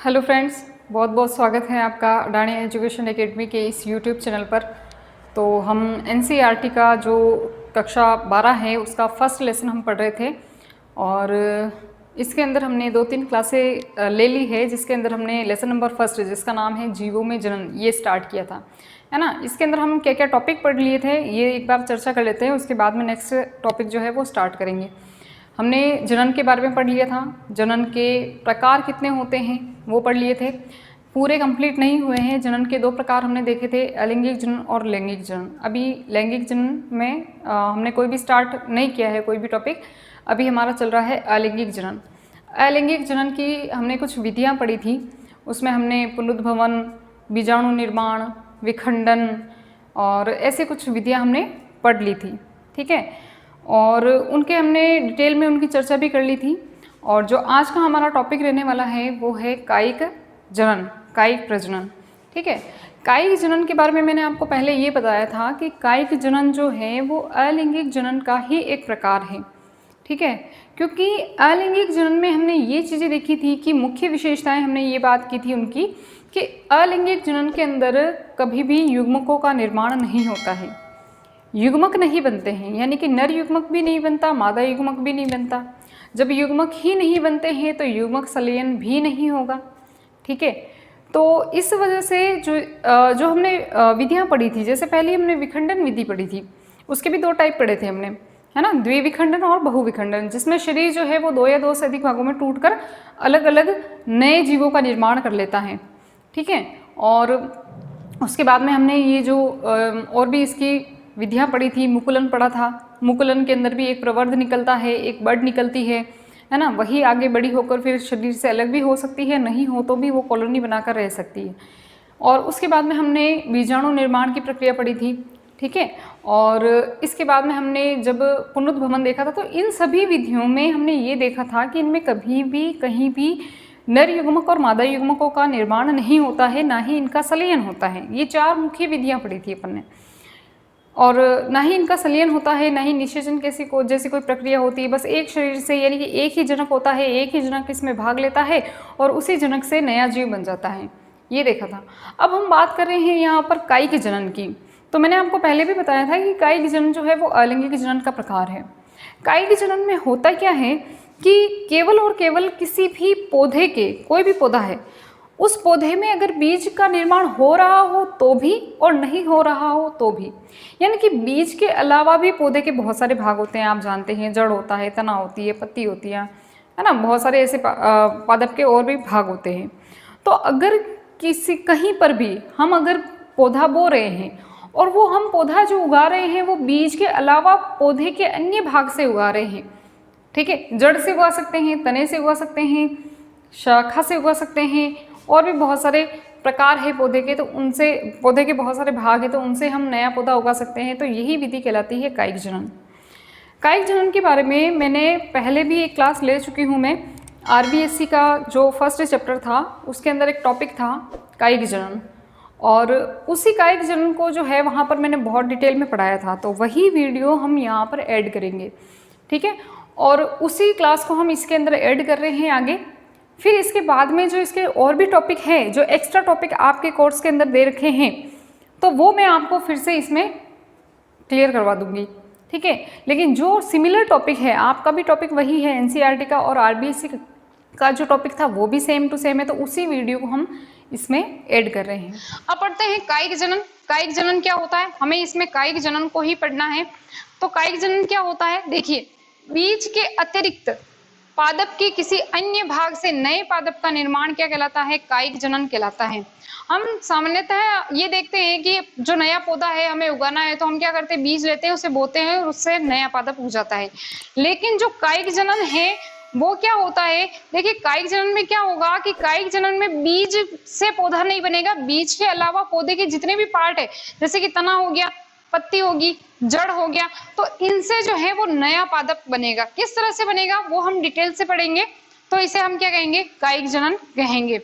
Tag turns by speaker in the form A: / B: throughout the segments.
A: Hello friends, बहुत बहुत स्वागत है आपका अडानी एजुकेशन एकेडमी के इस यूट्यूब चैनल पर। तो हम एनसीईआरटी का जो कक्षा 12 है उसका फर्स्ट लेसन हम पढ़ रहे थे और इसके अंदर हमने 2-3 क्लासें ले ली है, जिसके अंदर हमने लेसन नंबर फर्स्ट जिसका नाम है जीवों में जनन ये स्टार्ट किया था, है ना। इसके अंदर हम क्या क्या टॉपिक पढ़ लिए थे ये एक बार चर्चा कर लेते हैं, उसके बाद में नेक्स्ट टॉपिक जो है वो स्टार्ट करेंगे। हमने जनन के बारे में पढ़ लिया था, जनन के प्रकार कितने होते हैं वो पढ़ लिए थे, पूरे कंप्लीट नहीं हुए हैं। जनन के 2 प्रकार हमने देखे थे, अलैंगिक जनन और लैंगिक जनन। अभी लैंगिक जनन में हमने कोई भी स्टार्ट नहीं किया है, कोई भी टॉपिक। अभी हमारा चल रहा है अलैंगिक जनन। अलैंगिक जनन की हमने कुछ विधियाँ पढ़ी थी, उसमें हमने पुनरुद्भवन, बीजाणु निर्माण, विखंडन और ऐसे कुछ विधियाँ हमने पढ़ ली थी, ठीक है। और उनके हमने डिटेल में उनकी चर्चा भी कर ली थी। और जो आज का हमारा टॉपिक रहने वाला है वो है कायिक जनन, कायिक प्रजनन, ठीक है। कायिक जनन के बारे में मैंने आपको पहले ये बताया था कि कायिक जनन जो है वो अलैंगिक जनन का ही एक प्रकार है, ठीक है। क्योंकि अलैंगिक जनन में हमने ये चीज़ें देखी थी कि मुख्य विशेषताएं हमने ये बात की थी उनकी कि अलैंगिक जनन के अंदर कभी भी युग्मकों का निर्माण नहीं होता है, युग्मक नहीं बनते हैं, यानी कि नर युग्मक भी नहीं बनता, मादा युग्मक भी नहीं बनता। जब युग्मक ही नहीं बनते हैं तो युग्मक संलयन भी नहीं होगा, ठीक है। तो इस वजह से जो हमने विधियाँ पढ़ी थी, जैसे पहले हमने विखंडन विधि पढ़ी थी, उसके भी 2 टाइप पढ़े थे हमने, है ना, द्विविखंडन और बहुविखंडन, जिसमें शरीर जो है वो 2 या 2 से अधिक भागों में टूटकर अलग अलग नए जीवों का निर्माण कर लेता है, ठीक है। और उसके बाद में हमने ये जो और भी इसकी विधियाँ पढ़ी थी, मुकुलन पढ़ा था। मुकुलन के अंदर भी एक प्रवर्ध निकलता है, एक बड निकलती है ना। वही आगे बड़ी होकर फिर शरीर से अलग भी हो सकती है, नहीं हो तो भी वो कॉलोनी बनाकर रह सकती है। और उसके बाद में हमने बीजाणु निर्माण की प्रक्रिया पढ़ी थी, ठीक है। और इसके बाद में हमने जब पुनरुद्भवन देखा था, तो इन सभी विधियों में हमने ये देखा था कि इनमें कभी भी कहीं भी नर युग्मक और मादा युग्मकों का निर्माण नहीं होता है, ना ही इनका संलयन होता है। ये 4 मुख्य विधियाँ पढ़ी थी अपन ने। और ना ही इनका संलयन होता है, ना ही निषेचन जैसी कोई प्रक्रिया होती है। बस एक शरीर से, यानी कि एक ही जनक होता है, एक ही जनक इसमें भाग लेता है और उसी जनक से नया जीव बन जाता है, ये देखा था। अब हम बात कर रहे हैं यहाँ पर कायिक जनन की। तो मैंने आपको पहले भी बताया था कि कायिक जनन जो है वो अलैंगिक जनन का प्रकार है। कायिक जनन में होता क्या है कि केवल और केवल किसी भी पौधे के, कोई भी पौधा है, उस पौधे में अगर बीज का निर्माण हो रहा हो तो भी और नहीं हो रहा हो तो भी, यानी कि बीज के अलावा भी पौधे के बहुत सारे भाग होते हैं, आप जानते हैं, जड़ होता है, तना होती है, पत्ती होती है ना, बहुत सारे ऐसे पादप के और भी भाग होते हैं। तो अगर कहीं पर भी हम अगर पौधा बो रहे हैं और वो हम पौधा जो उगा रहे हैं वो बीज के अलावा पौधे के अन्य भाग से उगा रहे हैं, ठीक है। जड़ से उगा सकते हैं, तने से उगा सकते हैं, शाखा से उगा सकते हैं, और भी बहुत सारे प्रकार है पौधे के, तो उनसे, पौधे के बहुत सारे भाग हैं तो उनसे हम नया पौधा उगा सकते हैं। तो यही विधि कहलाती है कायिक जनन। कायिक जनन के बारे में मैंने पहले भी एक क्लास ले चुकी हूँ मैं। आरबीएससी का जो फर्स्ट चैप्टर था उसके अंदर एक टॉपिक था कायिक जनन, और उसी कायिक जनन को जो है वहाँ पर मैंने बहुत डिटेल में पढ़ाया था। तो वही वीडियो हम यहाँ पर ऐड करेंगे, ठीक है। और उसी क्लास को हम इसके अंदर ऐड कर रहे हैं आगे। फिर इसके बाद में जो इसके और भी टॉपिक है, जो एक्स्ट्रा टॉपिक आपके कोर्स के अंदर दे रखे हैं, तो वो मैं आपको फिर से इसमें क्लियर करवा दूंगी, ठीक है। लेकिन जो सिमिलर टॉपिक है, आपका भी टॉपिक वही है एनसीईआरटी का, और आरबीएससी का जो टॉपिक था वो भी सेम टू सेम है, तो उसी वीडियो को हम इसमें ऐड कर रहे हैं। अब पढ़ते हैं कायिक जनन। कायिक जनन क्या होता है, हमें इसमें कायिक जनन को ही पढ़ना है। तो कायिक जनन क्या होता है, देखिए, बीज के अतिरिक्त पादप के किसी अन्य भाग से नए पादप का निर्माण क्या कहलाता है, कायिक जनन कहलाता है। हम सामान्यतः ये देखते हैं कि जो नया पौधा है हमें उगाना है तो हम क्या करते हैं, बीज लेते हैं, उसे बोते हैं और उससे नया पादप उग जाता है। लेकिन जो कायिक जनन है वो क्या होता है, देखिए, कायिक जनन में क्या होगा कि कायिक जनन में बीज से पौधा नहीं बनेगा, बीज के अलावा पौधे के जितने भी पार्ट है, जैसे कि तना हो गया, पत्ती होगी, जड़ हो गया, तो इनसे जो है वो नया पादप बनेगा। किस तरह से बनेगा वो हम डिटेल से पढ़ेंगे, तो इसे हम क्या कहेंगे, कायिक जनन कहेंगे,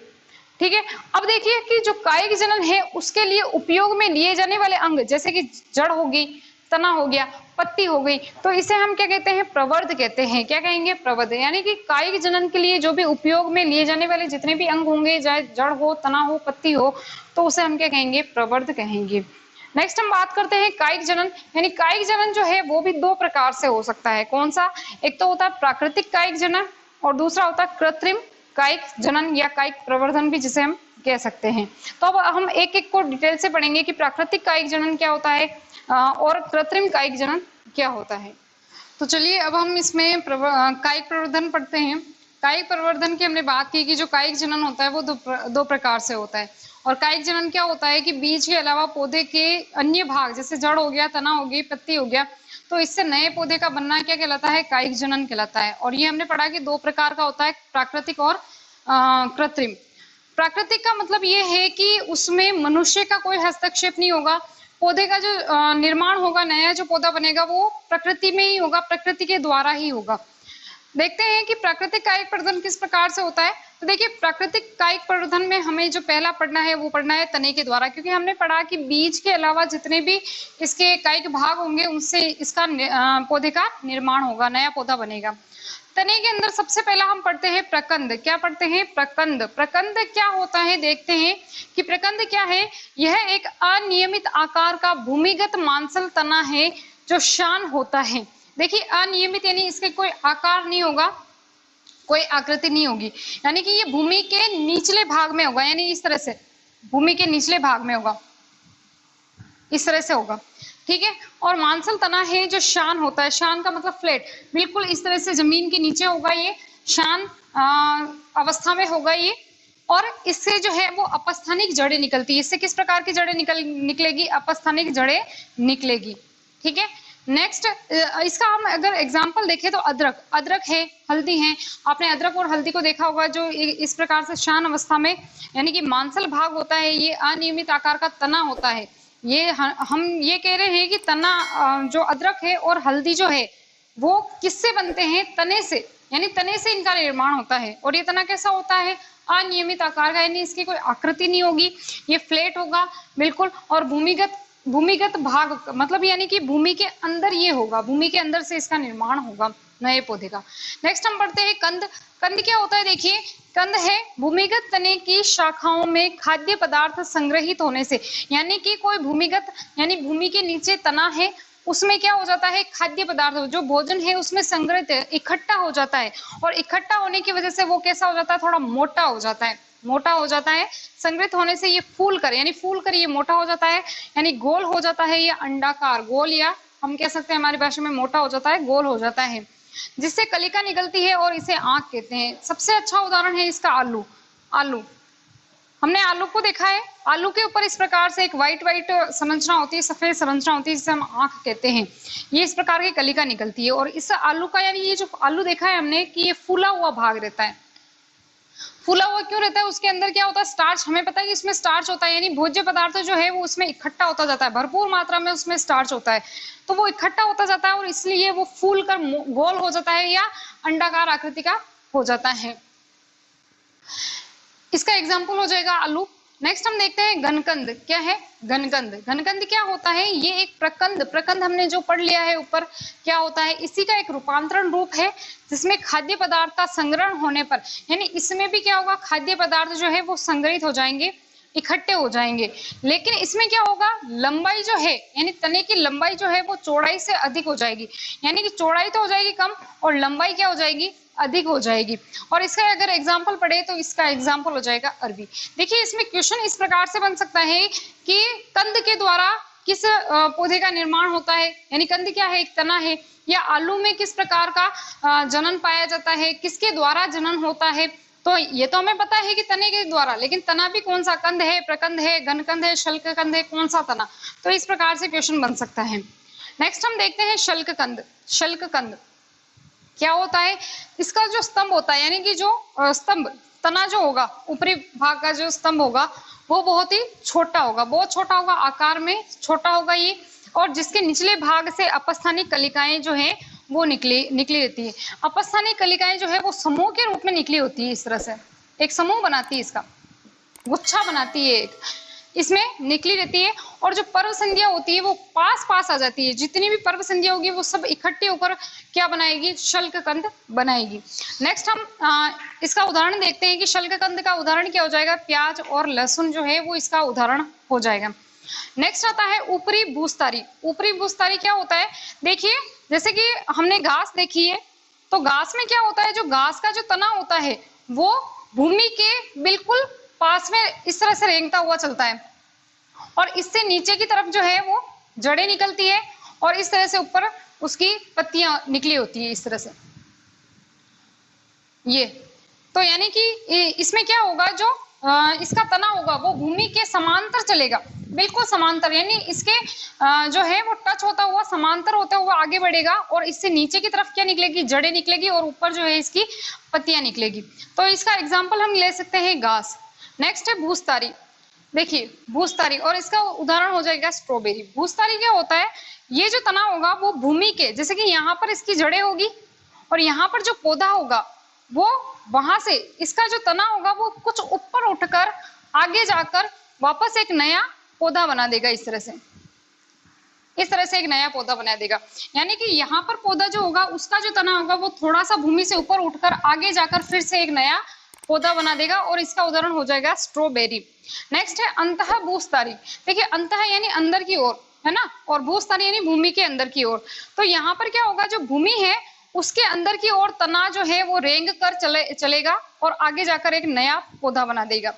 A: ठीक है। अब देखिए कि जो कायिक जनन है उसके लिए उपयोग में लिए जाने वाले अंग, जैसे कि जड़ होगी, तना हो गया, पत्ती हो गई, तो इसे हम क्या कहते हैं, प्रवर्ध कहते हैं। क्या कहेंगे, प्रवर्ध। यानी कि कायिक जनन के लिए जो भी उपयोग में लिए जाने वाले जितने भी अंग होंगे, चाहे जड़ हो, तना हो, पत्ती हो, तो उसे हम क्या कहेंगे, प्रवर्ध कहेंगे। नेक्स्ट हम बात करते हैं कायिक जनन। यानी कायिक जनन जो है वो भी दो प्रकार से हो सकता है। कौन सा, एक तो होता है प्राकृतिक कायिक जनन और दूसरा होता है कृत्रिम कायिक जनन या कायिक प्रवर्धन भी जिसे हम कह सकते हैं। तो अब हम एक एक को डिटेल से पढ़ेंगे कि प्राकृतिक कायिक जनन क्या होता है और कृत्रिम कायिक जनन क्या होता है। तो चलिए अब हम इसमें कायिक प्रवर्धन पढ़ते हैं। कायिक प्रवर्धन की हमने बात की कि जो कायिक जनन होता है वो दो प्रकार से होता है। और कायिक जनन क्या होता है कि बीज के अलावा पौधे के अन्य भाग जैसे जड़ हो गया, तना हो गई, पत्ती हो गया, तो इससे नए पौधे का बनना क्या कहलाता है, कायिक जनन कहलाता है। और ये हमने पढ़ा कि दो प्रकार का होता है, प्राकृतिक और कृत्रिम। प्राकृतिक का मतलब ये है कि उसमें मनुष्य का कोई हस्तक्षेप नहीं होगा। पौधे का जो निर्माण होगा, नया जो पौधा बनेगा वो प्रकृति में ही होगा, प्रकृति के द्वारा ही होगा। देखते हैं कि प्राकृतिक कायिक प्रवर्धन किस प्रकार से होता है। तो देखिए प्राकृतिक कायिक प्रवर्धन में हमें जो पहला पढ़ना है वो पढ़ना है तने के द्वारा, क्योंकि हमने पढ़ा कि बीज के अलावा जितने भी इसके कायिक भाग होंगे उनसे इसका पौधे का निर्माण होगा, नया पौधा बनेगा। तने के अंदर सबसे पहला हम पढ़ते हैं प्रकंद। क्या पढ़ते हैं, प्रकंद। प्रकंद क्या होता है, देखते हैं कि प्रकंद क्या है। यह एक अनियमित आकार का भूमिगत मांसल तना है जो शान होता है। देखिए अनियमित यानी इसके कोई आकार नहीं होगा, कोई आकृति नहीं होगी, यानी कि ये भूमि के निचले भाग में होगा, यानी इस तरह से भूमि के निचले भाग में होगा, इस तरह से होगा, ठीक है। और मांसल तना है जो शान होता है, शान का मतलब फ्लैट, बिल्कुल इस तरह से जमीन के नीचे होगा, ये शान अवस्था में होगा ये। और इससे जो है वो अपस्थानिक जड़ें निकलती है। इससे किस प्रकार की जड़ें निकलेगी, अपस्थानिक जड़ें निकलेगी, ठीक है। नेक्स्ट इसका हम अगर एग्जाम्पल देखें तो अदरक, अदरक है, हल्दी है। आपने अदरक और हल्दी को देखा होगा जो इस प्रकार से शान अवस्था में, यानी कि मांसल भाग होता है, ये अनियमित आकार का तना होता है। ये हम ये कह रहे हैं कि तना जो अदरक है और हल्दी जो है वो किससे बनते हैं, तने से, यानी तने से इनका निर्माण होता है। और ये तना कैसा होता है, अनियमित आकार का, यानी इसकी कोई आकृति नहीं होगी, ये फ्लैट होगा बिल्कुल। और भूमिगत भाग मतलब यानी कि भूमि के अंदर ये होगा, भूमि के अंदर से इसका निर्माण होगा नए पौधे का। नेक्स्ट हम पढ़ते हैं कंद। कंद क्या होता है, देखिए कंद है भूमिगत तने की शाखाओं में खाद्य पदार्थ संग्रहित होने से, यानी कि कोई भूमिगत यानी भूमि के नीचे तना है, उसमें क्या हो जाता है, खाद्य पदार्थ जो भोजन है उसमें संग्रहित इकट्ठा हो जाता है। और इकट्ठा होने की वजह से वो कैसा हो जाता है, थोड़ा मोटा हो जाता है, मोटा हो जाता है। संग्रहित होने से ये फूल कर, यानी फूल कर ये मोटा हो जाता है, यानी गोल हो जाता है, या अंडाकार, गोल, या हम कह सकते हैं हमारी भाषा में मोटा हो जाता है, गोल हो जाता है, जिससे कलिका निकलती है और इसे आंख कहते हैं। सबसे अच्छा उदाहरण है इसका आलू। आलू, हमने आलू को देखा है, आलू के ऊपर इस प्रकार से एक व्हाइट संरचना होती है, सफेद संरचना होती है, जिसे हम आंख कहते हैं। ये इस प्रकार की कलिका निकलती है। और इस आलू का, यानी ये जो आलू देखा है हमने कि ये फूला हुआ भाग रहता है। फूला हुआ क्यों रहता है, उसके अंदर क्या होता है, स्टार्च। हमें पता है कि इसमें स्टार्च होता है, यानी भोज्य पदार्थ जो है वो उसमें इकट्ठा होता जाता है, भरपूर मात्रा में उसमें स्टार्च होता है, तो वो इकट्ठा होता जाता है और इसलिए वो फूल कर गोल हो जाता है या अंडाकार आकृति का हो जाता है। इसका एग्जाम्पल हो जाएगा आलू। नेक्स्ट हम देखते हैं घनकंद। क्या है, घनकंद। घनकंद क्या होता है, ये एक प्रकंद, प्रकंद हमने जो पढ़ लिया है ऊपर, क्या होता है, इसी का एक रूपांतरण रूप है जिसमें खाद्य पदार्थ का संग्रहण होने पर, यानी इसमें भी क्या होगा, खाद्य पदार्थ जो है वो संग्रहित हो जाएंगे, इकट्ठे हो जाएंगे। लेकिन इसमें क्या होगा, लंबाई जो है, यानी तने की लंबाई जो है वो चौड़ाई से अधिक हो जाएगी, यानी कि चौड़ाई तो हो जाएगी कम और लंबाई क्या हो जाएगी, अधिक हो जाएगी। और इसका अगर एग्जाम्पल पढ़े तो इसका एग्जाम्पल हो जाएगा अरबी। देखिए इसमें क्वेश्चन इस प्रकार से बन सकता है कि कंद के द्वारा किस पौधे का निर्माण होता है, यानी कंद क्या है, एक तना है, या आलू में किस प्रकार का जनन पाया जाता है, किसके द्वारा जनन होता है। तो ये तो हमें पता है कि तने के द्वारा, लेकिन तना भी कौन सा, कंद है, प्रकंद है, घनकंद है, शल्ककंद है, कौन सा तना। तो इस प्रकार से क्वेश्चन बन सकता है। नेक्स्ट हम देखते हैं शल्ककंद। शल्ककंद क्या होता है, इसका जो स्तंभ होता है, यानी कि जो स्तंभ, तना जो होगा, ऊपरी भाग का जो स्तंभ होगा वो बहुत ही छोटा होगा, बहुत छोटा होगा, आकार में छोटा होगा ये। और जिसके निचले भाग से अपस्थानिक कलिकाएं जो है वो निकली रहती है। अपस्थानिक कलिकाएं जो है वो समूह के रूप में निकली होती है, इस तरह से एक समूह बनाती है, इसका गुच्छा बनाती है। इसमें निकली रहती है, और जो पर्व संध्या होती है वो पास पास आ जाती है। जितनी भी पर्व संध्या होगी वो सब इकट्ठी होकर क्या बनाएगी, शल्ककंद बनाएगी। नेक्स्ट हम इसका उदाहरण देखते हैं कि शल्ककंद का उदाहरण क्या हो जाएगा, प्याज और लहसुन जो है वो इसका उदाहरण हो जाएगा। नेक्स्ट आता है ऊपरी भूस्तारी। ऊपरी भूस्तारी क्या होता है, देखिए जैसे कि हमने घास देखी है, तो घास में क्या होता है, जो घास का जो तना होता है वो भूमि के बिल्कुल पास में इस तरह से रेंगता हुआ चलता है, और इससे नीचे की तरफ जो है वो जड़ें निकलती है, और इस तरह से ऊपर उसकी पत्तियां निकली होती है इस तरह से। ये तो यानी कि इसमें क्या होगा, जो इसका तना होगा वो भूमि के समांतर चलेगा, बिल्कुल समांतर, यानी इसके जो है वो टच होता हुआ समांतर होता हुआ आगे बढ़ेगा, और इससे नीचे की तरफ क्या निकलेगी, जड़ें निकलेगी, और ऊपर जो है इसकी पत्तियां निकलेगी। तो इसका एग्जाम्पल हम ले सकते हैं घास। नेक्स्ट है भूस्तारी। देखिए भूस्तारी, और इसका उदाहरण हो जाएगा स्ट्रॉबेरी। भूस्तारी क्या होता है, ये जो तना होगा वो भूमि के, जैसे कि यहाँ पर इसकी जड़ें होगी, और यहाँ पर जो पौधा होगा वो वहां से इसका जो तना होगा वो कुछ ऊपर उठकर आगे जाकर वापस एक नया पौधा बना देगा। इस तरह से एक नया पौधा बना देगा, यानी कि यहाँ पर पौधा जो होगा उसका जो तना होगा वो थोड़ा सा भूमि से ऊपर उठकर आगे जाकर फिर से एक नया पौधा बना देगा, और इसका उदाहरण हो जाएगा स्ट्रॉबेरी। नेक्स्ट है अंतः भूस्तारी। देखिए अंतः यानी अंदर की ओर, है ना, और भूस्तारी यानी भूमि के अंदर की ओर। तो यहाँ पर क्या होगा, जो भूमि है उसके अंदर की ओर तना जो है वो रेंग कर चलेगा, और आगे जाकर एक नया पौधा बना देगा।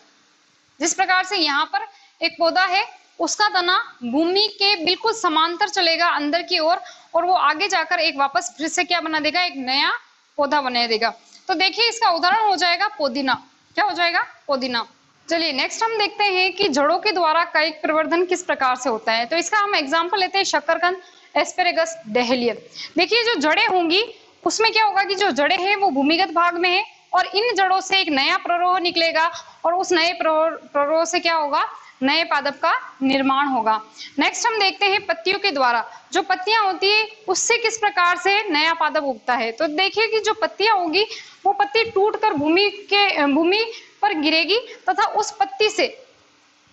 A: जिस प्रकार से यहाँ पर एक पौधा है, उसका तना भूमि के बिल्कुल समांतर चलेगा अंदर की ओर, और वो आगे जाकर एक वापस फिर से क्या बना देगा, एक नया पौधा बना देगा। तो देखिए इसका उदाहरण हो जाएगा पुदीना। क्या हो जाएगा, पुदीना। चलिए नेक्स्ट हम देखते हैं कि जड़ों के द्वारा कायिक प्रवर्धन किस प्रकार से होता है। तो इसका हम एग्जाम्पल लेते हैं शकरकंद, एस्पेरेगस, डहेलिया। देखिए जो जड़ें होंगी उसमें क्या होगा कि जो जड़ें हैं वो भूमिगत भाग में है, और इन जड़ों से एक नया प्ररोह निकलेगा, और उस नए प्ररोह से क्या होगा, नए पादप का निर्माण होगा। नेक्स्ट हम देखते हैं पत्तियों के द्वारा, जो पत्तियां होती है उससे किस प्रकार से नया पादप उगता है। तो देखिए कि जो पत्तियां होगी वो पत्ती टूटकर भूमि पर गिरेगी, तथा उस पत्ती से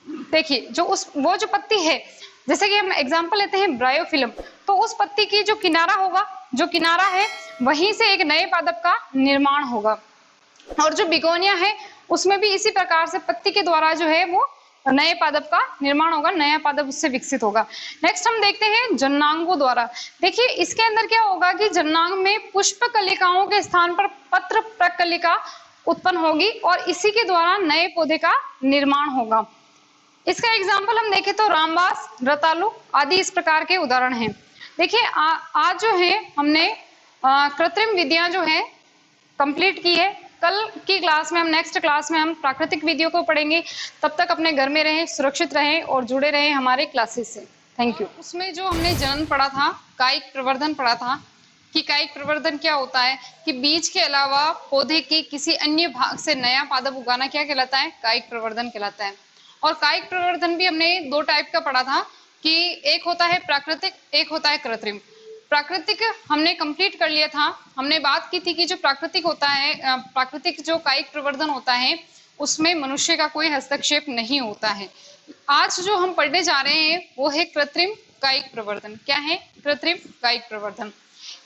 A: देखिए वो जो पत्ती है, जैसे कि हम एग्जांपल लेते हैं ब्रायोफिल्म, तो उस पत्ती की जो किनारा होगा, जो किनारा है वहीं से एक नए पादप का निर्माण होगा। और जो बिगोनिया है उसमें भी इसी प्रकार से पत्ती के द्वारा जो है वो नए पादप का निर्माण होगा, नया पादप उससे विकसित होगा। नेक्स्ट हम देखते हैं जन्नांगों द्वारा। देखिए इसके अंदर क्या होगा कि जन्नांग में पुष्प कलिकाओं के स्थान पर पत्र प्रकलिका उत्पन्न होगी, और इसी के द्वारा नए पौधे का निर्माण होगा। इसका एग्जाम्पल हम देखें तो रामबास, रतालू आदि इस प्रकार के उदाहरण हैं। देखिए आज जो है हमने कृत्रिम विधियां जो है कंप्लीट की है। कल की क्लास में नेक्स्ट क्लास में हम प्राकृतिक विधियों को पढ़ेंगे। तब तक अपने घर में रहें, सुरक्षित रहें और जुड़े रहें हमारे क्लासेस से। Thank you. उसमें जो हमने जनन पढ़ा था, कायिक प्रवर्धन पढ़ा था कि कायिक प्रवर्धन क्या होता है, कि बीज के अलावा पौधे के किसी अन्य भाग से नया पादप उगाना क्या कहलाता है, कायिक प्रवर्धन कहलाता है। और कायिक प्रवर्धन भी हमने दो टाइप का पढ़ा था, कि एक होता है प्राकृतिक, एक होता है कृत्रिम। प्राकृतिक हमने कंप्लीट कर लिया था। हमने बात की थी कि जो प्राकृतिक होता है, प्राकृतिक जो कायिक प्रवर्धन होता है उसमें मनुष्य का कोई हस्तक्षेप नहीं होता है। आज जो हम पढ़ने जा रहे हैं वो है कृत्रिम कायिक प्रवर्धन। क्या है, कृत्रिम कायिक प्रवर्धन।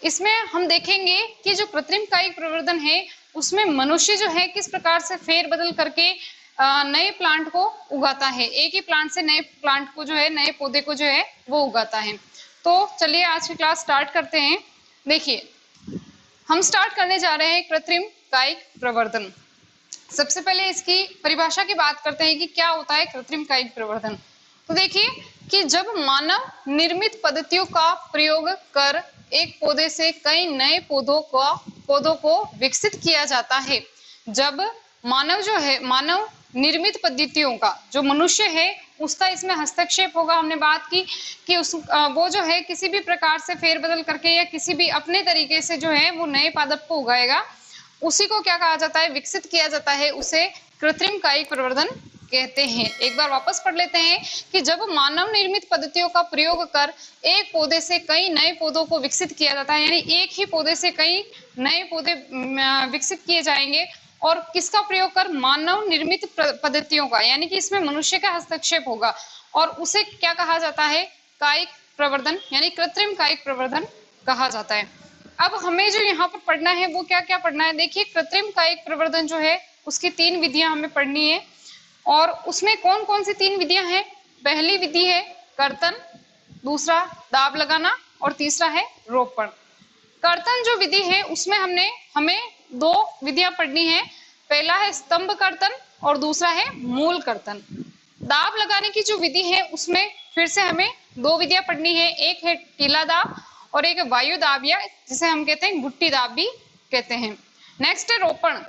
A: इसमें हम देखेंगे कि जो कृत्रिम कायिक प्रवर्धन है उसमें मनुष्य जो है किस प्रकार से फेरबदल करके नए प्लांट को उगाता है, एक ही प्लांट से नए प्लांट को जो है, नए पौधे को जो है वो उगाता है। तो चलिए आज की क्लास स्टार्ट करते हैं। देखिए हम स्टार्ट करने जा रहे हैं कृत्रिम कायिक प्रवर्धन। सबसे पहले इसकी परिभाषा की बात करते हैं कि क्या होता है कृत्रिम कायिक प्रवर्धन। तो देखिए कि जब मानव निर्मित पद्धतियों का प्रयोग कर एक पौधे से कई नए पौधों को विकसित किया जाता है। जब मानव निर्मित पद्धतियों का, जो मनुष्य है उसका इसमें हस्तक्षेप होगा। हमने बात की कि वो जो है किसी भी प्रकार से फेरबदल करके या किसी भी अपने तरीके से जो है वो नए पादप को उगाएगा, उसी को क्या कहा जाता है, विकसित किया जाता है, उसे कृत्रिम कायिक प्रवर्धन कहते हैं। एक बार वापस पढ़ लेते हैं कि जब मानव निर्मित पद्धतियों का प्रयोग कर एक पौधे से कई नए पौधों को विकसित किया जाता है, यानी एक ही पौधे से कई नए पौधे विकसित किए जाएंगे, और किसका प्रयोग कर, मानव निर्मित पद्धतियों का, यानी कि इसमें मनुष्य का हस्तक्षेप होगा और उसे क्या कहा जाता है, कायिक प्रवर्धन यानी कृत्रिम कायिक प्रवर्धन कहा जाता है। अब हमें जो यहाँ पर पढ़ना है वो क्या क्या पढ़ना है, देखिए कृत्रिम कायिक प्रवर्धन जो है उसकी 3 विधियां हमें पढ़नी है और उसमें कौन कौन सी 3 विधियां हैं। पहली विधि है कर्तन, दूसरा दाब लगाना और तीसरा है रोपण। कर्तन जो विधि है उसमें हमें 2 विधियां पढ़नी है, पहला है स्तंभ कर्तन और दूसरा है मूल कर्तन। दाब लगाने की जो विधि है उसमें फिर से हमें 2 विधियां पढ़नी है, एक है टीला दाब और एक है वायु दाब, या जिसे हम कहते हैं गुट्टी दाब भी कहते हैं। नेक्स्ट है रोपण।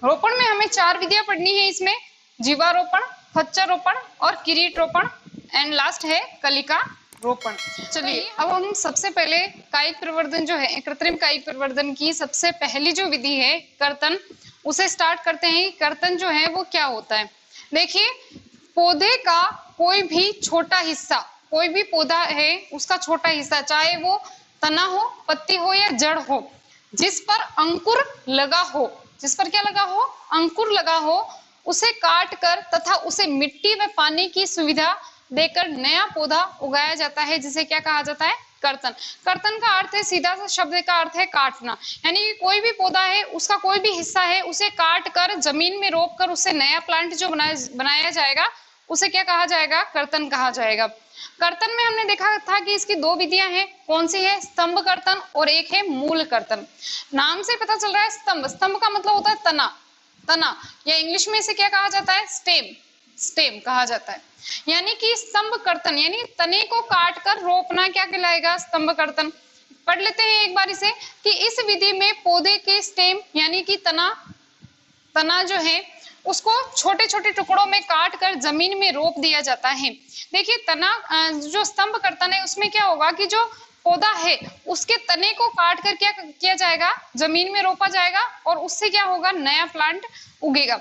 A: रोपण में हमें 4 विधियां पढ़नी है, इसमें जीवारोपण, खच्चर रोपण और किरीट रोपण एंड लास्ट है कलिका रोपण। चलिए अब हम सबसे पहले कायिक प्रवर्धन जो है, कृत्रिम कायिक प्रवर्धन की सबसे पहली जो विधि है कर्तन, उसे स्टार्ट करते हैं। कर्तन जो है वो क्या होता है, देखिए पौधे का कोई भी छोटा हिस्सा, कोई भी पौधा है उसका छोटा हिस्सा, चाहे वो तना हो, पत्ती हो या जड़ हो, जिस पर अंकुर लगा हो, जिस पर क्या लगा हो, अंकुर लगा हो, उसे काट कर तथा उसे मिट्टी में पानी की सुविधा देकर नया पौधा उगाया जाता है, जिसे क्या कहा जाता है, कर्तन। कर्तन का अर्थ है, सीधा सा शब्द का अर्थ है काटना, यानी कि कोई भी पौधा है उसका कोई भी हिस्सा है उसे काट कर जमीन में रोप कर उससे नया प्लांट जो बनाया जाएगा उसे क्या कहा जाएगा, कर्तन कहा जाएगा। कर्तन में हमने देखा था कि इसकी 2 विधियां हैं, कौन सी है, स्तंभ कर्तन और एक है मूल कर्तन। नाम से पता चल रहा है स्तंभ, स्तंभ का मतलब होता है तना, तना या इंग्लिश में इसे क्या कहा जाता है, स्टेम, स्टेम कहा जाता है। यानी कि स्तंभ कर्तन यानी तने को काट कर रोपना क्या कहलाएगा, स्तंभ कर्तन। पढ़ लेते हैं एक बार इसे कि इस विधि में पौधे के स्टेम यानी कि तना जो है उसको छोटे छोटे टुकड़ों में काट कर जमीन में रोप दिया जाता है। देखिए तना जो स्तंभ कर्तन है उसमें क्या होगा कि जो पौधा है उसके तने को काट कर क्या किया जाएगा, जमीन में रोपा जाएगा और उससे क्या होगा, नया प्लांट उगेगा।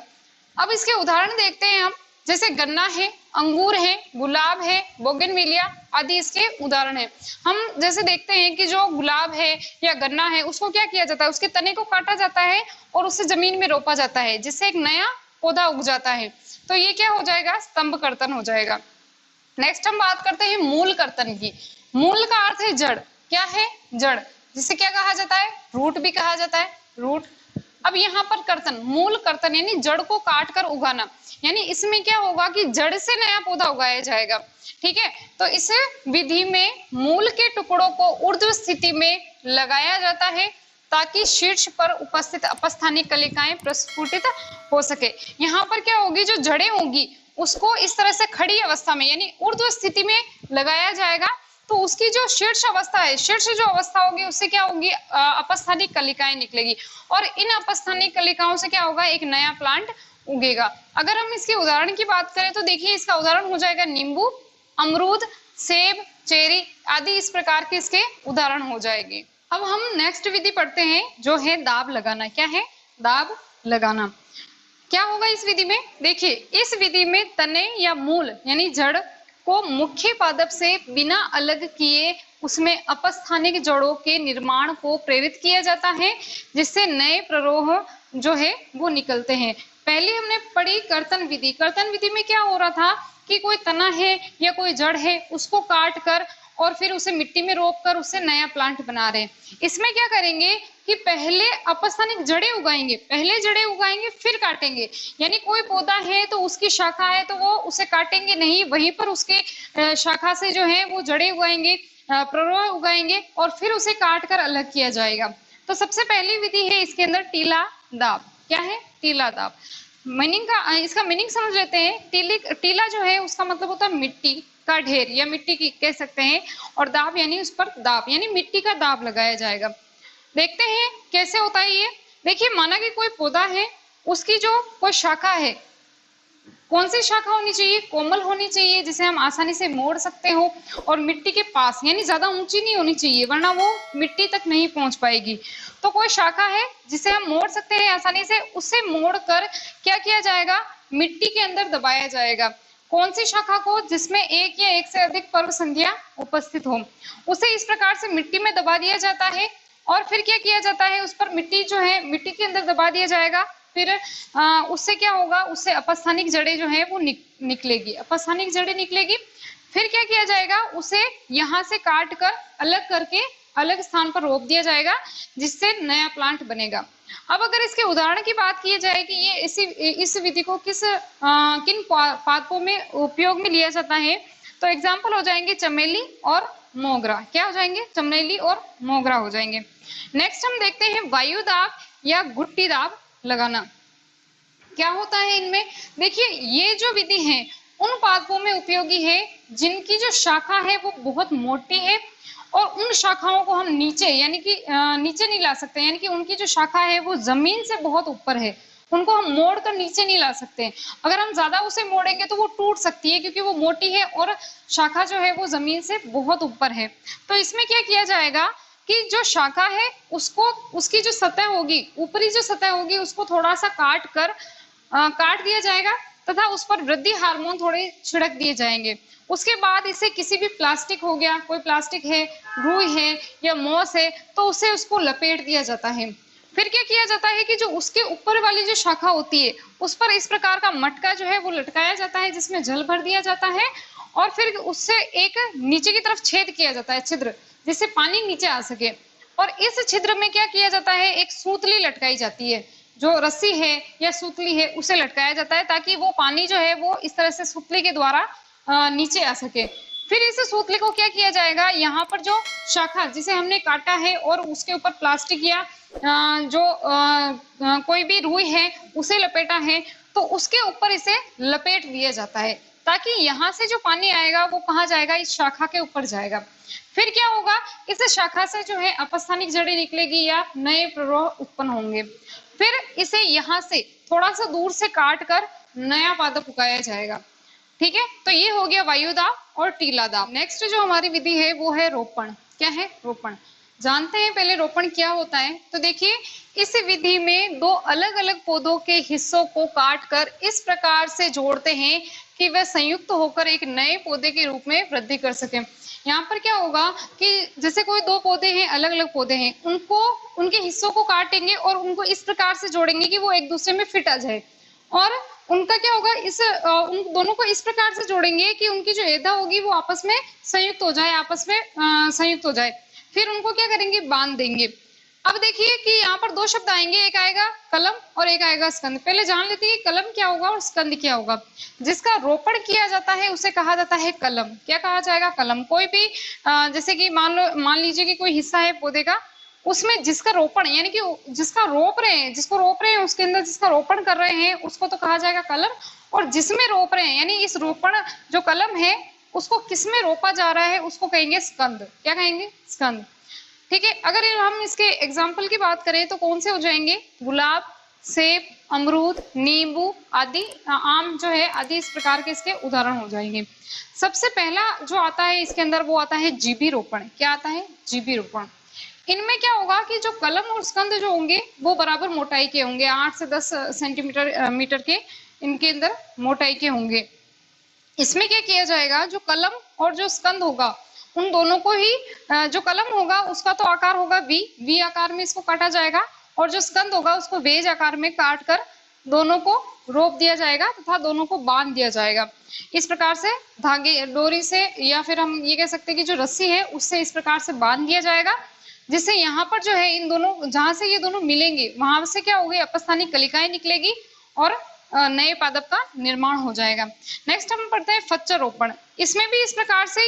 A: अब इसके उदाहरण देखते हैं हम, जैसे गन्ना है, अंगूर है, गुलाब है, बोगनविलिया आदि इसके उदाहरण है। हम जैसे देखते हैं कि जो गुलाब है या गन्ना है उसको क्या किया जाता है, उसके तने को काटा जाता है और उससे जमीन में रोपा जाता है, जिससे एक नया पौधा उग जाता है। तो ये क्या हो जाएगा, स्तंभ कर्तन हो जाएगा। नेक्स्ट हम बात करते हैं मूल कर्तन की। मूल का अर्थ है जड़, क्या है, जड़, जिसे क्या कहा जाता है, रूट भी कहा जाता है, रूट। अब यहाँ पर कर्तन, मूल कर्तन यानी जड़ को काट कर उगाना, यानी इसमें क्या होगा कि जड़ से नया पौधा उगाया जाएगा। ठीक है, तो इस विधि में मूल के टुकड़ों को ऊर्ध्व स्थिति में लगाया जाता है ताकि शीर्ष पर उपस्थित अपस्थानिक कलिकाएं प्रस्फुटित हो सके। यहाँ पर क्या होगी, जो जड़ें होंगी उसको इस तरह से खड़ी अवस्था में यानी ऊर्ध्व स्थिति में लगाया जाएगा, तो उसकी जो शीर्ष अवस्था है, शीर्ष जो अवस्था होगी उससे क्या होगी, अपस्थानिक कलिकाएं निकलेगी और इन अपस्थानिक कलिकाओं से क्या होगा, एक नया प्लांट उगेगा। अगर हम इसके उदाहरण की बात करें तो देखिए इसका उदाहरण हो जाएगा नींबू, अमरूद, सेब, चेरी आदि, इस प्रकार के इसके उदाहरण हो जाएंगे। अब हम नेक्स्ट विधि पढ़ते हैं जो है दाब लगाना। क्या है, दाब लगाना। क्या होगा इस विधि में, देखिए इस विधि में तने या मूल यानी जड़ को मुख्य पादप से बिना अलग किए उसमें अपस्थानिक जड़ों के निर्माण को प्रेरित किया जाता है, जिससे नए प्ररोह जो है वो निकलते हैं। पहले हमने पढ़ी कर्तन विधि। कर्तन विधि में क्या हो रहा था कि कोई तना है या कोई जड़ है उसको काट कर और फिर उसे मिट्टी में रोप कर उससे नया प्लांट बना रहे हैं। इसमें क्या करेंगे कि पहले अपस्थानिक जड़ें उगाएंगे, पहले जड़ें उगाएंगे फिर काटेंगे, यानी कोई पौधा है तो उसकी शाखा है तो वो उसे काटेंगे नहीं, वहीं पर उसके शाखा से जो है वो जड़ें उगाएंगे, प्ररोह उगाएंगे और फिर उसे काट कर अलग किया जाएगा। तो सबसे पहली विधि है इसके अंदर टीला दाब। क्या है, टीला दाब। मीनिंग का, इसका मीनिंग समझ लेते हैं। टीला जो है उसका मतलब होता है मिट्टी का ढेर या मिट्टी की कह सकते हैं, और दाब यानी उस पर दाब यानी मिट्टी का दाब लगाया जाएगा। देखते हैं कैसे होता है ये। देखिए माना कि कोई पौधा है, उसकी जो कोई शाखा है, कौन सी शाखा होनी चाहिए, कोमल होनी चाहिए जिसे हम आसानी से मोड़ सकते हो, और मिट्टी के पास यानी ज्यादा ऊंची नहीं होनी चाहिए वरना वो मिट्टी तक नहीं पहुंच पाएगी। तो कोई शाखा है जिसे हम मोड़ सकते हैं आसानी से, उससे मोड़ कर क्या किया जाएगा, मिट्टी के अंदर दबाया जाएगा। कौन सी शाखा को, जिसमें एक या एक से अधिक पर्व संध्या उपस्थित हो, उसे इस प्रकार से मिट्टी में दबा दिया जाता है और फिर क्या किया जाता है, उस पर मिट्टी जो है मिट्टी के अंदर दबा दिया जाएगा। फिर उससे क्या होगा, उससे अपस्थानिक जड़ें जो है वो निकलेगी, अपस्थानिक जड़ें निकलेगी। फिर क्या किया जाएगा, उसे यहाँ से काट कर अलग करके अलग स्थान पर रोप दिया जाएगा, जिससे नया प्लांट बनेगा। अब अगर इसके उदाहरण की बात की जाए कि ये इस विधि को किन पादपों में उपयोग में लिया जाता है, तो एग्जाम्पल हो जाएंगे चमेली और मोगरा। क्या हो जाएंगे, चमेली और मोगरा हो जाएंगे। नेक्स्ट हम देखते हैं वायु दाब या गुट्टी दाब लगाना। क्या होता है इनमें, देखिए ये जो विधि है उन पादपों में उपयोगी है जिनकी जो शाखा है वो बहुत मोटी है, और उन शाखाओं को हम नीचे यानी कि नीचे नहीं ला सकते, यानी कि उनकी जो शाखा है वो जमीन से बहुत ऊपर है, उनको हम मोड़ कर नीचे नहीं ला सकते। अगर हम ज्यादा उसे मोड़ेंगे तो वो टूट सकती है, क्योंकि वो मोटी है और शाखा जो है वो जमीन से बहुत ऊपर है। तो इसमें क्या किया जाएगा कि जो शाखा है उसको, उसकी जो सतह होगी, ऊपरी जो सतह होगी, उसको थोड़ा सा काट दिया जाएगा तथा उस पर वृद्धि हार्मोन थोड़े छिड़क दिए जाएंगे। उसके बाद इसे किसी भी प्लास्टिक हो गया, कोई प्लास्टिक है, रुई है या मोस है, तो उसे उसको लपेट दिया जाता है। फिर क्या किया जाता है कि जो उसके ऊपर वाली जो शाखा होती है उस पर इस प्रकार का मटका जो है वो लटकाया जाता है, जिसमें जल भर दिया जाता है, और फिर उससे एक नीचे की तरफ छेद किया जाता है, छिद्र, जिससे पानी नीचे आ सके। और इस छिद्र में क्या किया जाता है, एक सूतली लटकाई जाती है, जो रस्सी है या सूतली है उसे लटकाया जाता है, ताकि वो पानी जो है वो इस तरह से सूतली के द्वारा नीचे आ सके। फिर इस सूतली को क्या किया जाएगा, यहाँ पर जो शाखा जिसे हमने काटा है और उसके ऊपर प्लास्टिक या कोई भी रुई है उसे लपेटा है, तो उसके ऊपर इसे लपेट दिया जाता है, ताकि यहाँ से जो पानी आएगा वो कहाँ जाएगा, इस शाखा के ऊपर जाएगा। फिर क्या होगा, इस शाखा से जो है अपस्थानिक जड़ें निकलेगी या नए प्रवाह उत्पन्न होंगे। फिर इसे यहाँ से थोड़ा सा दूर से काट कर नया पादप उगाया जाएगा। ठीक है, तो ये हो गया वायु दाब और टीला दाब। नेक्स्ट जो हमारी विधि है वो है रोपण। क्या है, रोपण। जानते हैं पहले रोपण क्या होता है। तो देखिए, इस विधि में दो अलग अलग पौधों के हिस्सों को काट कर इस प्रकार से जोड़ते हैं कि वह संयुक्त होकर एक नए पौधे के रूप में वृद्धि कर सके। यहाँ पर क्या होगा कि जैसे कोई दो पौधे हैं, अलग अलग पौधे हैं, उनको उनके हिस्सों को काटेंगे और उनको इस प्रकार से जोड़ेंगे कि वो एक दूसरे में फिट आ जाए, और उनका क्या होगा, उन दोनों को इस प्रकार से जोड़ेंगे कि उनकी जो एदा होगी वो आपस में संयुक्त हो जाए, आपस में संयुक्त हो जाए। फिर उनको क्या करेंगे, बांध देंगे। अब देखिए कि यहाँ पर दो शब्द आएंगे, एक आएगा कलम और एक आएगा स्कंद। पहले जान लेते हैं कलम क्या होगा और स्कंद क्या होगा। जिसका रोपण किया जाता है उसे कहा जाता है कलम। क्या कहा जाएगा, कलम। कोई भी जैसे कि मान लीजिए कि कोई हिस्सा है पौधे का, उसमें जिसका रोपण यानी कि जिसको रोप रहे हैं उसके अंदर जिसका रोपण कर रहे हैं उसको तो कहा जाएगा कलम, और जिसमें रोप रहे हैं यानी इस रोपण जो कलम है उसको किसमें रोपा जा रहा है उसको कहेंगे स्कंद। क्या कहेंगे, स्कंद। ठीक है, अगर हम इसके एग्जाम्पल की बात करें तो कौन से हो जाएंगे, गुलाब, सेब, अमरूद, नींबू आदि, आम जो है आदि, इस प्रकार के इसके उदाहरण हो जाएंगे। सबसे पहला जो आता है इसके अंदर वो आता है जीभी रोपण। क्या आता है, जीभी रोपण। इनमें क्या होगा कि जो कलम और स्कंद जो होंगे वो बराबर मोटाई के होंगे, 8 से 10 सेंटीमीटर मीटर के इनके अंदर मोटाई के होंगे। इसमें क्या किया जाएगा, जो कलम और जो स्कंद होगा उन दोनों को ही, जो कलम होगा उसका तो आकार होगा वी आकार में इसको काटा जाएगा, और जो स्कंद होगा उसको वेज आकार में काट कर दोनों को रोप दिया जाएगा तथा दोनों को बांध दिया जाएगा। इस प्रकार से धागे, डोरी से, या फिर हम ये कह सकते हैं कि जो रस्सी है उससे इस प्रकार से बांध दिया जाएगा, जिससे यहाँ पर जो है इन दोनों, जहां से ये दोनों मिलेंगे वहां से क्या होगी, अपस्थानिक कलिकाएं निकलेगी और नए पादप का निर्माण हो जाएगा। नेक्स्ट हम पढ़ते हैं फच्चर रोपण। इसमें भी इस प्रकार से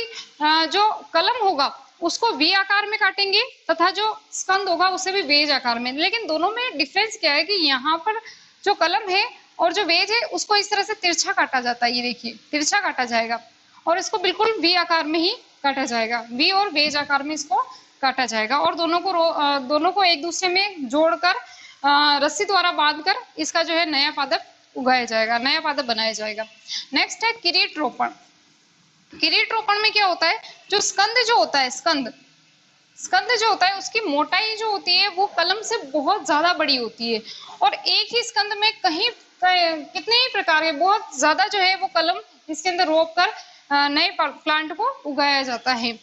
A: जो कलम होगा उसको वी आकार में काटेंगे तथा जो स्कंद होगा उसे भी वेज आकार में। लेकिन दोनों में डिफरेंस क्या है कि यहाँ पर जो कलम है और जो वेज है उसको इस तरह से तिरछा काटा जाता है। ये देखिए, तिरछा काटा जाएगा, और इसको बिल्कुल वी आकार में ही काटा जाएगा, वी और वेज आकार में इसको काटा जाएगा, और दोनों को एक दूसरे में जोड़कर रस्सी द्वारा बांधकर इसका जो है नया पादप उगाया जाएगा, नया पादप बनाया जाएगा। नेक्स्ट है किरीट रोपण। किरीट रोपण में क्या होता है, जो स्कंद जो होता है, स्कंद जो होता है उसकी मोटाई जो होती है वो कलम से बहुत ज्यादा बड़ी होती है, और एक ही स्कंद में कितने ही प्रकार के, बहुत ज्यादा जो है वो कलम इसके अंदर रोप कर नए प्लांट को उगाया जाता है।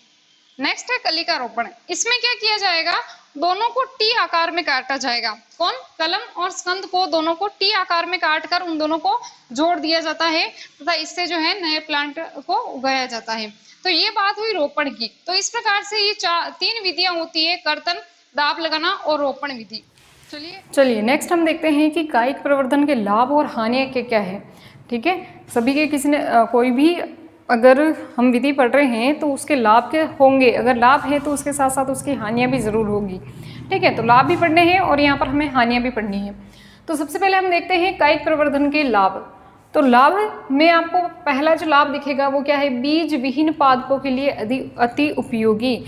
A: नेक्स्ट है कलिका रोपण। इसमें क्या किया जाएगा, दोनों को टी आकार में काटा जाएगा। कौन, कलम और स्कंद को दोनों को टी आकार में काट कर उन दोनों को जोड़ दिया जाता है तथा इससे जो है नए प्लांट को उगाया जाता है। तो ये बात हुई रोपण की। तो इस प्रकार से ये तीन विधियां होती है, कर्तन, दाब लगाना और रोपण विधि। चलिए नेक्स्ट हम देखते हैं कि कायिक प्रवर्धन के लाभ और हानियां क्या क्या है। ठीक है, सभी के किसी ने कोई भी अगर हम विधि पढ़ रहे हैं तो उसके लाभ के होंगे, अगर लाभ है तो उसके साथ साथ उसकी हानियां भी ज़रूर होगी। ठीक है, तो लाभ भी पढ़ने हैं और यहाँ पर हमें हानियां भी पढ़नी है। तो सबसे पहले हम देखते हैं कायिक प्रवर्धन के लाभ। तो लाभ में आपको पहला जो लाभ दिखेगा वो क्या है, बीज विहीन पादपों के लिए अति उपयोगी।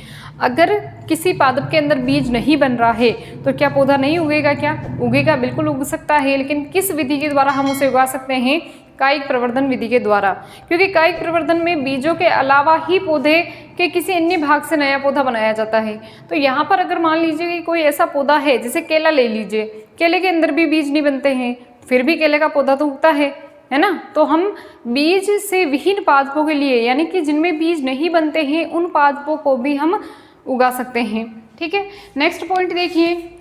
A: अगर किसी पादप के अंदर बीज नहीं बन रहा है तो क्या पौधा नहीं उगेगा, क्या उगेगा, बिल्कुल उग सकता है। लेकिन किस विधि के द्वारा हम उसे उगा सकते हैं, कायिक प्रवर्धन विधि के द्वारा। क्योंकि कायिक प्रवर्धन में बीजों के अलावा ही पौधे के किसी अन्य भाग से नया पौधा बनाया जाता है। तो यहाँ पर अगर मान लीजिए कि कोई ऐसा पौधा है, जैसे केला ले लीजिए, केले के अंदर भी बीज नहीं बनते हैं, फिर भी केले का पौधा तो उगता है ना। तो हम बीज से विहीन पादपों के लिए, यानी कि जिनमें बीज नहीं बनते हैं, उन पादपों को भी हम उगा सकते हैं। ठीक है, नेक्स्ट पॉइंट देखिए,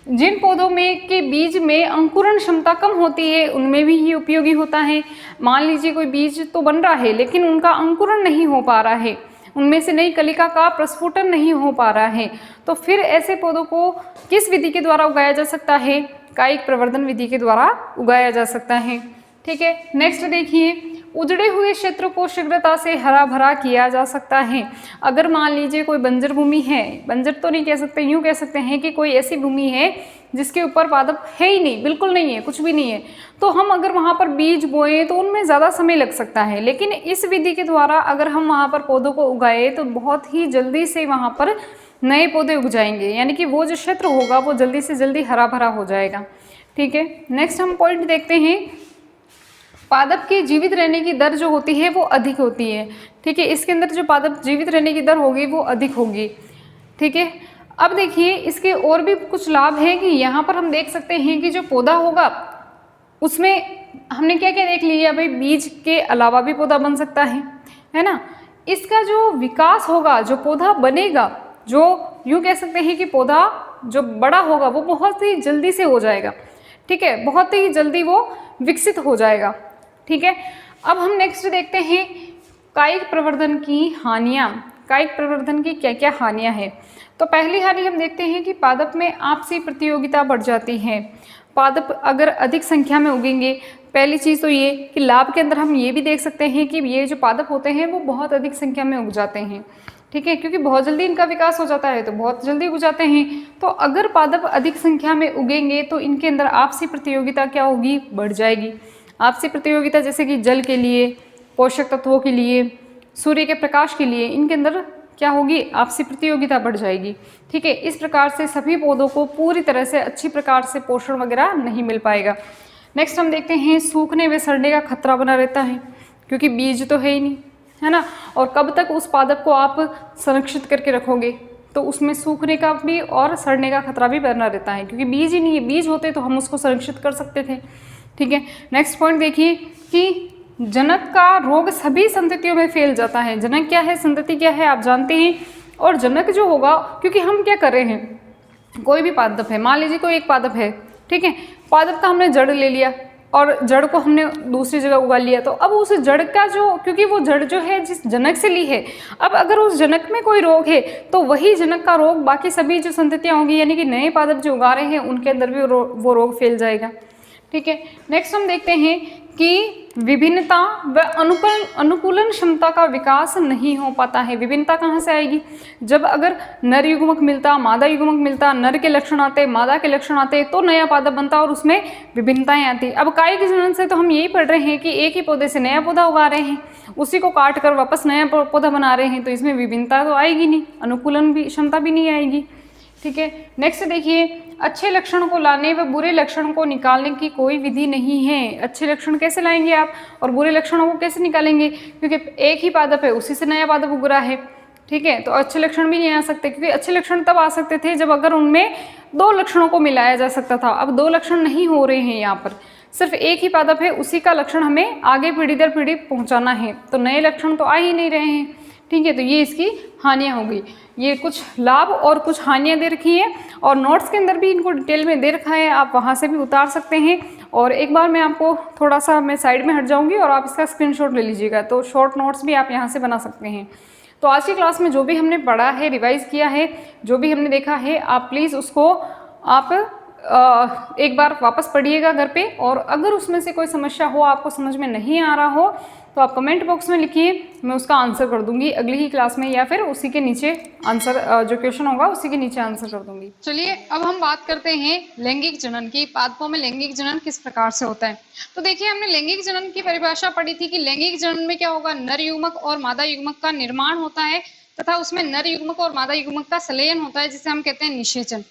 A: जिन पौधों में के बीज में अंकुरण क्षमता कम होती है उनमें भी ये उपयोगी होता है। मान लीजिए कोई बीज तो बन रहा है लेकिन उनका अंकुरण नहीं हो पा रहा है, उनमें से नई कलिका का प्रस्फुटन नहीं हो पा रहा है, तो फिर ऐसे पौधों को किस विधि के द्वारा उगाया जा सकता है, कायिक प्रवर्धन विधि के द्वारा उगाया जा सकता है। ठीक है, नेक्स्ट देखिए, उजड़े हुए क्षेत्र को शीघ्रता से हरा भरा किया जा सकता है। अगर मान लीजिए कोई बंजर भूमि है, बंजर तो नहीं कह सकते, यूँ कह सकते हैं कि कोई ऐसी भूमि है जिसके ऊपर पादप है ही नहीं, बिल्कुल नहीं है, कुछ भी नहीं है, तो हम अगर वहाँ पर बीज बोएं तो उनमें ज़्यादा समय लग सकता है। लेकिन इस विधि के द्वारा अगर हम वहाँ पर पौधों को उगाए तो बहुत ही जल्दी से वहाँ पर नए पौधे उग जाएंगे, यानी कि वो जो क्षेत्र होगा वो जल्दी से जल्दी हरा भरा हो जाएगा। ठीक है, नेक्स्ट हम पॉइंट देखते हैं, पादप के जीवित रहने की दर जो होती है वो अधिक होती है। ठीक है, इसके अंदर जो पादप जीवित रहने की दर होगी वो अधिक होगी। ठीक है, अब देखिए इसके और भी कुछ लाभ है कि यहाँ पर हम देख सकते हैं कि जो पौधा होगा उसमें हमने क्या क्या देख लिया भाई, बीज के अलावा भी पौधा बन सकता है ना। इसका जो विकास होगा, जो पौधा बनेगा, जो यूँ कह सकते हैं कि पौधा जो बड़ा होगा वो बहुत ही जल्दी से हो जाएगा। ठीक है, बहुत ही जल्दी वो विकसित हो जाएगा। ठीक है, अब हम नेक्स्ट देखते हैं कायिक प्रवर्धन की हानियाँ। कायिक प्रवर्धन की क्या क्या हानियाँ हैं। तो पहली हानि हम देखते हैं कि पादप में आपसी प्रतियोगिता बढ़ जाती है। पादप अगर अधिक संख्या में उगेंगे, पहली चीज़ तो ये कि लाभ के अंदर हम ये भी देख सकते हैं कि ये जो पादप होते हैं वो बहुत अधिक संख्या में उग जाते हैं। ठीक है, क्योंकि बहुत जल्दी इनका विकास हो जाता है तो बहुत जल्दी उग जाते हैं। तो अगर पादप अधिक संख्या में उगेंगे तो इनके अंदर आपसी प्रतियोगिता क्या होगी, बढ़ जाएगी। आपसी प्रतियोगिता जैसे कि जल के लिए, पोषक तत्वों के लिए, सूर्य के प्रकाश के लिए, इनके अंदर क्या होगी, आपसी प्रतियोगिता बढ़ जाएगी। ठीक है, इस प्रकार से सभी पौधों को पूरी तरह से अच्छी प्रकार से पोषण वगैरह नहीं मिल पाएगा। नेक्स्ट हम देखते हैं सूखने व सड़ने का खतरा बना रहता है, क्योंकि बीज तो है ही नहीं, है ना। और कब तक उस पादप को आप संरक्षित करके रखोगे, तो उसमें सूखने का भी और सड़ने का खतरा भी बना रहता है, क्योंकि बीज ही नहीं है। बीज होते तो हम उसको संरक्षित कर सकते थे। ठीक है, नेक्स्ट पॉइंट देखिए कि जनक का रोग सभी संततियों में फैल जाता है। जनक क्या है, संतति क्या है, आप जानते हैं। और जनक जो होगा, क्योंकि हम क्या कर रहे हैं, कोई भी पादप है, मान लीजिए कोई एक पादप है, ठीक है, पादप का हमने जड़ ले लिया और जड़ को हमने दूसरी जगह उगा लिया, तो अब उस जड़ का जो, क्योंकि वो जड़ जो है जिस जनक से ली है, अब अगर उस जनक में कोई रोग है तो वही जनक का रोग बाकी सभी जो संततियाँ होंगी, यानी कि नए पादप जो उगा रहे हैं उनके अंदर भी वो रोग फैल जाएगा। ठीक है, नेक्स्ट हम देखते हैं कि विभिन्नता व अनुकूलन क्षमता का विकास नहीं हो पाता है। विभिन्नता कहाँ से आएगी, जब अगर नर युग्मक मिलता, मादा युग्मक मिलता, नर के लक्षण आते, मादा के लक्षण आते, तो नया पादप बनता और उसमें विभिन्नताएं आती। अब कायिक जनन से तो हम यही पढ़ रहे हैं कि एक ही पौधे से नया पौधा उगा रहे हैं, उसी को काट कर वापस नया पौधा बना रहे हैं, तो इसमें विभिन्नता तो आएगी नहीं, अनुकूलन भी क्षमता भी नहीं आएगी। ठीक है, नेक्स्ट देखिए, अच्छे लक्षण को लाने व बुरे लक्षण को निकालने की कोई विधि नहीं है। अच्छे लक्षण कैसे लाएंगे आप और बुरे लक्षणों को कैसे निकालेंगे, क्योंकि एक ही पादप है, उसी से नया पादप उग रहा है। ठीक है, तो अच्छे लक्षण भी नहीं आ सकते, क्योंकि अच्छे लक्षण तब आ सकते थे जब अगर उनमें दो लक्षणों को मिलाया जा सकता था। अब दो लक्षण नहीं हो रहे हैं, यहाँ पर सिर्फ एक ही पादप है, उसी का लक्षण हमें आगे पीढ़ी दर पीढ़ी पहुँचाना है, तो नए लक्षण तो आ ही नहीं रहे हैं। ठीक है, तो ये इसकी हानियाँ हो गई। ये कुछ लाभ और कुछ हानियाँ दे रखी हैं और नोट्स के अंदर भी इनको डिटेल में दे रखा है, आप वहाँ से भी उतार सकते हैं। और एक बार मैं आपको थोड़ा सा मैं साइड में हट जाऊँगी और आप इसका स्क्रीनशॉट ले लीजिएगा, तो शॉर्ट नोट्स भी आप यहाँ से बना सकते हैं। तो आज की क्लास में जो भी हमने पढ़ा है, रिवाइज़ किया है, जो भी हमने देखा है, आप प्लीज़ उसको आप एक बार वापस पढ़िएगा घर पे। और अगर उसमें से कोई समस्या हो, आपको समझ में नहीं आ रहा हो, तो आप कमेंट बॉक्स में लिखिए, मैं उसका आंसर कर दूंगी अगली ही क्लास में, या फिर उसी के नीचे आंसर जो क्वेश्चन होगा उसी के नीचे आंसर कर दूंगी। चलिए अब हम बात करते हैं लैंगिक जनन की। पादपों में लैंगिक जनन किस प्रकार से होता है। तो देखिए, हमने लैंगिक जनन की परिभाषा पढ़ी थी कि लैंगिक जनन में क्या होगा, नर युग्मक और मादा युग्मक का निर्माण होता है तथा उसमें नर युग्मक और मादा युग्मक का संलयन होता है, जिसे हम कहते हैं निषेचन।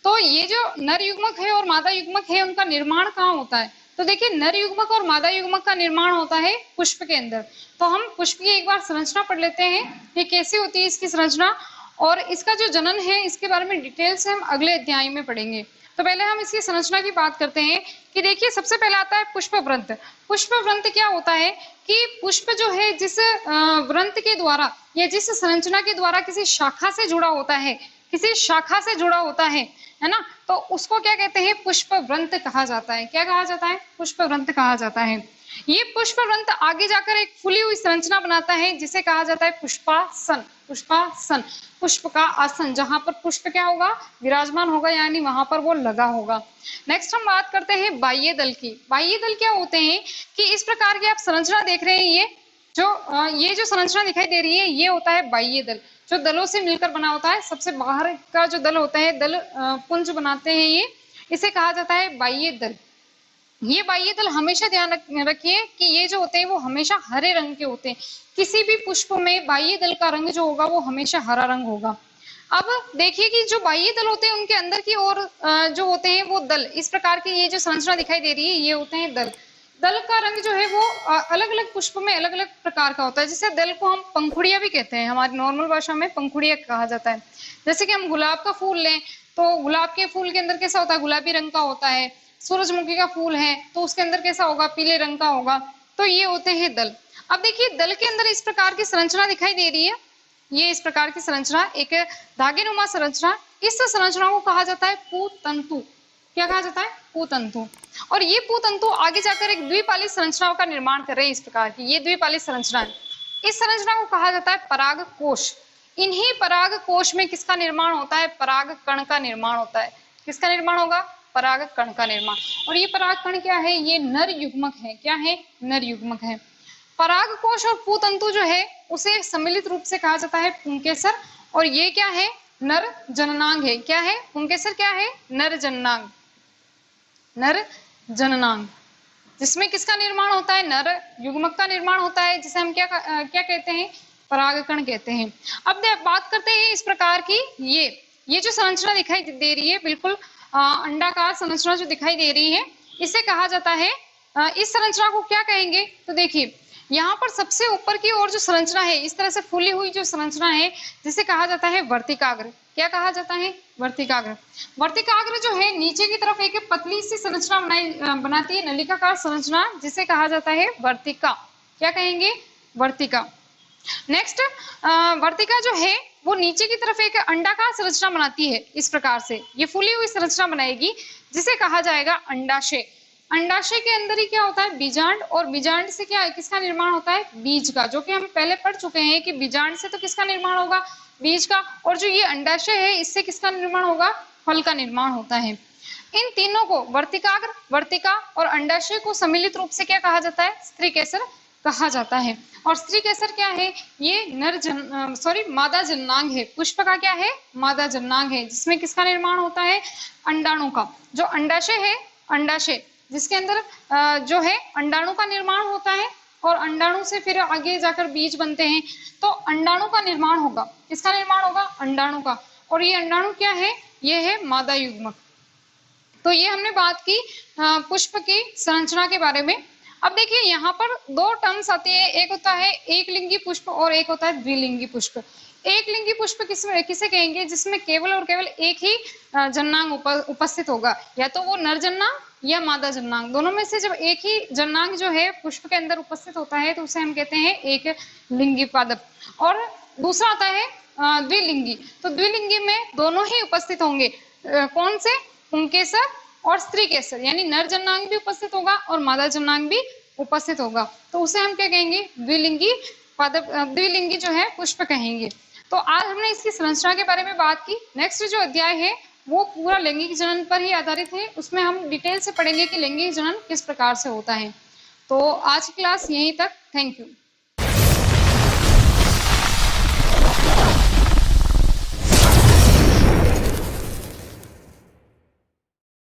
A: तो ये जो नर युग्मक है और मादा युग्मक है, उनका निर्माण कहाँ होता है। तो देखिए, नर युग्मक और मादा युग्मक का निर्माण होता है पुष्प के अंदर। तो हम पुष्प की एक बार संरचना पढ़ लेते हैं, ये कैसे होती है इसकी संरचना, और इसका जो जनन है इसके बारे में डिटेल से हम अगले अध्याय में पढ़ेंगे। तो पहले हम इसकी संरचना की बात करते हैं कि देखिए, सबसे पहले आता है पुष्प व्रंत। पुष्प व्रंत क्या होता है कि पुष्प जो है जिस व्रंत के द्वारा या जिस संरचना के द्वारा किसी शाखा से जुड़ा होता है, किसी शाखा से जुड़ा होता है ना, तो उसको क्या कहते हैं, पुष्प व्रंत कहा जाता है। क्या कहा जाता है, पुष्प व्रंत कहा जाता है। ये पुष्प व्रंत आगे जाकर एक फुली हुई संरचना बनाता है, जिसे कहा जाता है पुष्पासन। पुष्पासन, पुष्प का आसन, जहां पर पुष्प क्या होगा, विराजमान होगा, यानी वहां पर वो लगा होगा। नेक्स्ट हम बात करते हैं बाह्य दल की। बाह्य दल क्या होते हैं कि इस प्रकार की आप संरचना देख रहे हैं, ये जो संरचना दिखाई दे रही है, ये होता है बाह्य दल, जो दलों से मिलकर बना होता है। सबसे बाहर का जो दल होता है, दल पुंज बनाते हैं ये, इसे कहा जाता है बाह्य दल। ये बाह्य दल हमेशा ध्यान रखिए कि ये जो होते हैं वो हमेशा हरे रंग के होते हैं। किसी भी पुष्प में बाह्य दल का रंग जो होगा वो हमेशा हरा रंग होगा। अब देखिए कि जो बाह्य दल होते हैं उनके अंदर की ओर जो होते हैं वो दल, इस प्रकार की ये जो संरचना दिखाई दे रही है, ये होते हैं दल। दल का रंग जो है वो अलग अलग पुष्प में अलग अलग प्रकार का होता है। जैसे दल को हम पंखुड़िया भी कहते हैं, हमारी नॉर्मल भाषा में पंखुड़िया कहा जाता है। जैसे कि हम गुलाब का फूल लें तो गुलाब के फूल के अंदर कैसा होता है, गुलाबी रंग का होता है। सूरजमुखी का फूल है तो उसके अंदर कैसा होगा, पीले रंग का होगा। तो ये होते हैं दल। अब देखिए, दल के अंदर इस प्रकार की संरचना दिखाई दे रही है, ये इस प्रकार की संरचना, एक धागेनुमा संरचना। इस संरचना को कहा जाता है पुतंतु। क्या कहा जाता है, पुतंतु। और ये पुतंतु आगे जाकर एक द्विपाली संरचनाओं का निर्माण कर रहे हैं। इस प्रकार की ये द्विपाली संरचना है। इस संरचना को कहा जाता है पराग कोश। इन्हीं पराग कोश में किसका निर्माण होता है, पराग कण का निर्माण होता है। किसका निर्माण होगा, पराग कण का निर्माण। और ये पराग कण क्या है, ये नर युग्मक है। क्या है, नर युग्मक है। पराग कोश और पुतंतु जो है उसे सम्मिलित रूप से कहा जाता है पुंकेसर। और ये क्या है, नर जननांग है। क्या है, पुंकेसर क्या है, नर जननांग। नर जननांग, जिसमें किसका निर्माण होता है, नर युग्मक का निर्माण होता है, जिसे हम क्या कहते हैं, परागकण कहते हैं। अब बात करते हैं इस प्रकार की ये जो संरचना दिखाई दे रही है, बिल्कुल अंडाकार संरचना जो दिखाई दे रही है, इसे कहा जाता है, इस संरचना को क्या कहेंगे। तो देखिए, यहाँ पर सबसे ऊपर की ओर जो संरचना है, इस तरह से फूली हुई जो संरचना है, जिसे कहा जाता है वर्तिकाग्र। क्या कहा जाता है, वर्तिकाग्र। वर्तिकाग्र जो है नीचे की तरफ एक पतली सी संरचना बनाती है, नलिकाकार संरचना, जिसे कहा जाता है वर्तिका। क्या कहेंगे, वर्तिका। नेक्स्ट, वर्तिका जो है वो नीचे की तरफ एक अंडाकार संरचना बनाती है। इस प्रकार से ये फूली हुई संरचना बनाएगी, जिसे कहा जाएगा अंडाशय। अंडाशय के अंदर ही क्या होता है, बीजांड। और बीजांड से क्या किसका निर्माण होता है, बीज का, जो कि हम पहले पढ़ चुके हैं कि बीजांड से तो किसका निर्माण होगा, बीज का। और जो ये अंडाशय है, इससे किसका निर्माण होगा, फल का निर्माण होता है। इन तीनों को, वर्तिकाग्र, वर्तिका और अंडाशय को सम्मिलित रूप से क्या कहा जाता है, स्त्री केसर कहा जाता है। और स्त्री केसर क्या है, ये मादा जननांग है। पुष्प का क्या है, मादा जननांग है, जिसमें किसका निर्माण होता है, अंडाणु का। जो अंडाशय है, अंडाशय जिसके अंदर जो है अंडाणु का निर्माण होता है, और अंडाणु से फिर आगे जाकर बीज बनते हैं। तो अंडाणु का निर्माण होगा, किसका निर्माण होगा, अंडाणु का। और ये अंडाणु क्या है, ये है मादा युग्मक। तो ये हमने बात की पुष्प की संरचना के बारे में। अब देखिए, यहाँ पर दो टर्म्स आते हैं, एक होता है एक लिंगी पुष्प और एक होता है द्विलिंगी पुष्प। एक लिंगी पुष्प किसे कहेंगे, जिसमें केवल और केवल एक ही जननांग उपस्थित होगा, या तो वो नर जननांग या मादा जननांग। दोनों में से जब एक ही जननांग जो है पुष्प के अंदर उपस्थित होता है, तो उसे हम कहते हैं एक लिंगी पादप। और दूसरा आता है द्विलिंगी। तो द्विलिंगी में दोनों ही उपस्थित होंगे। कौन से? पुंकेसर और स्त्रीकेसर, यानी नर जननांग भी उपस्थित होगा और मादा जननांग भी उपस्थित होगा। तो उसे हम क्या कहेंगे? द्विलिंगी द्विलिंगी जो है पुष्प कहेंगे। तो आज हमने इसकी संरचना के बारे में बात की। नेक्स्ट जो अध्याय है वो पूरा लैंगिक जनन पर ही आधारित है। उसमें हम डिटेल से पढ़ेंगे कि लैंगिक जनन किस प्रकार से होता है। तो आज की क्लास यहीं तक। Thank you.